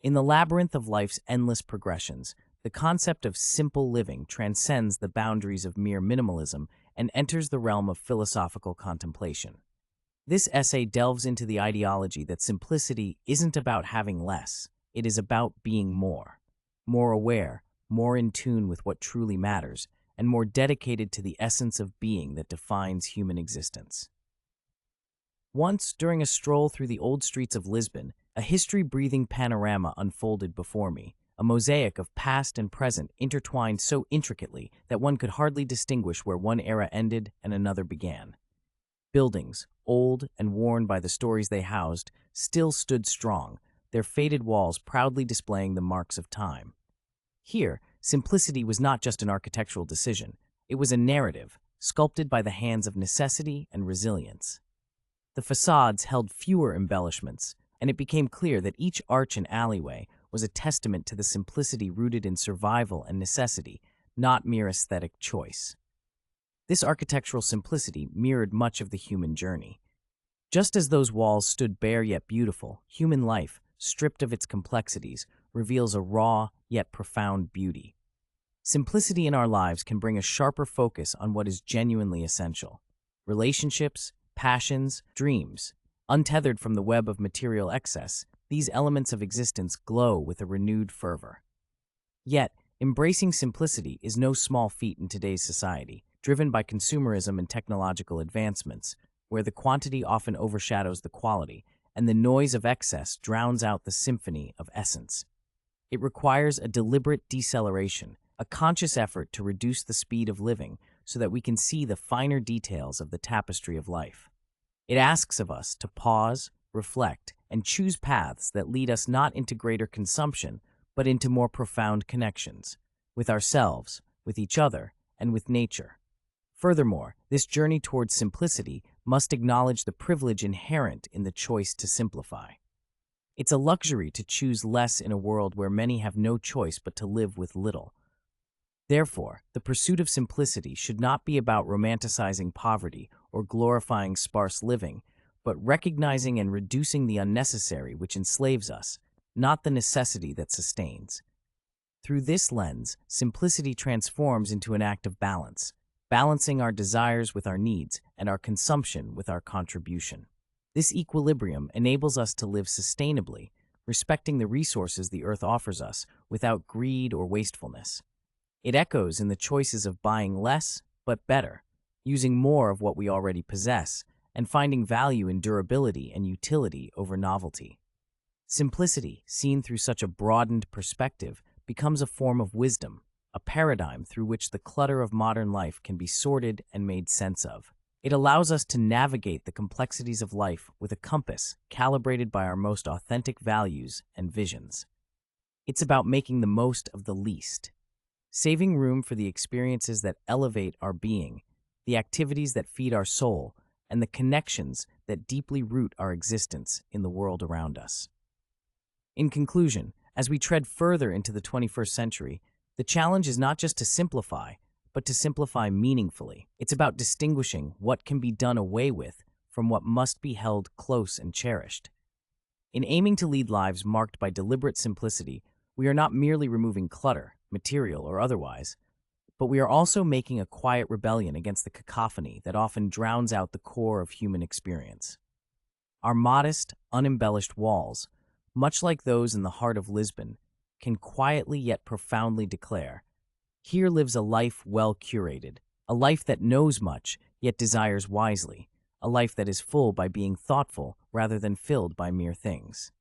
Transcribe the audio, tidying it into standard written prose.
In the labyrinth of life's endless progressions, the concept of simple living transcends the boundaries of mere minimalism and enters the realm of philosophical contemplation. This essay delves into the ideology that simplicity isn't about having less, it is about being more. More aware, more in tune with what truly matters, and more dedicated to the essence of being that defines human existence. Once, during a stroll through the old streets of Lisbon, a history-breathing panorama unfolded before me, a mosaic of past and present intertwined so intricately that one could hardly distinguish where one era ended and another began. Buildings, old and worn by the stories they housed, still stood strong, their faded walls proudly displaying the marks of time. Here, simplicity was not just an architectural decision, it was a narrative, sculpted by the hands of necessity and resilience. The facades held fewer embellishments, and it became clear that each arch and alleyway was a testament to the simplicity rooted in survival and necessity, not mere aesthetic choice. This architectural simplicity mirrored much of the human journey. Just as those walls stood bare yet beautiful, human life, stripped of its complexities, reveals a raw yet profound beauty. Simplicity in our lives can bring a sharper focus on what is genuinely essential. Relationships, passions, dreams. Untethered from the web of material excess, these elements of existence glow with a renewed fervor. Yet, embracing simplicity is no small feat in today's society, driven by consumerism and technological advancements, where the quantity often overshadows the quality, and the noise of excess drowns out the symphony of essence. It requires a deliberate deceleration, a conscious effort to reduce the speed of living so that we can see the finer details of the tapestry of life. It asks of us to pause, reflect, and choose paths that lead us not into greater consumption, but into more profound connections, with ourselves, with each other, and with nature. Furthermore, this journey towards simplicity must acknowledge the privilege inherent in the choice to simplify. It's a luxury to choose less in a world where many have no choice but to live with little. Therefore, the pursuit of simplicity should not be about romanticizing poverty or glorifying sparse living, but recognizing and reducing the unnecessary which enslaves us, not the necessity that sustains. Through this lens, simplicity transforms into an act of balance, balancing our desires with our needs and our consumption with our contribution. This equilibrium enables us to live sustainably, respecting the resources the earth offers us without greed or wastefulness. It echoes in the choices of buying less, but better, using more of what we already possess, and finding value in durability and utility over novelty. Simplicity, seen through such a broadened perspective, becomes a form of wisdom, a paradigm through which the clutter of modern life can be sorted and made sense of. It allows us to navigate the complexities of life with a compass calibrated by our most authentic values and visions. It's about making the most of the least, saving room for the experiences that elevate our being, the activities that feed our soul, and the connections that deeply root our existence in the world around us. In conclusion, as we tread further into the 21st century, the challenge is not just to simplify, but to simplify meaningfully. It's about distinguishing what can be done away with from what must be held close and cherished. In aiming to lead lives marked by deliberate simplicity, we are not merely removing clutter, material or otherwise, but we are also making a quiet rebellion against the cacophony that often drowns out the core of human experience. Our modest, unembellished walls, much like those in the heart of Lisbon, can quietly yet profoundly declare, "Here lives a life well curated, a life that knows much yet desires wisely, a life that is full by being thoughtful rather than filled by mere things."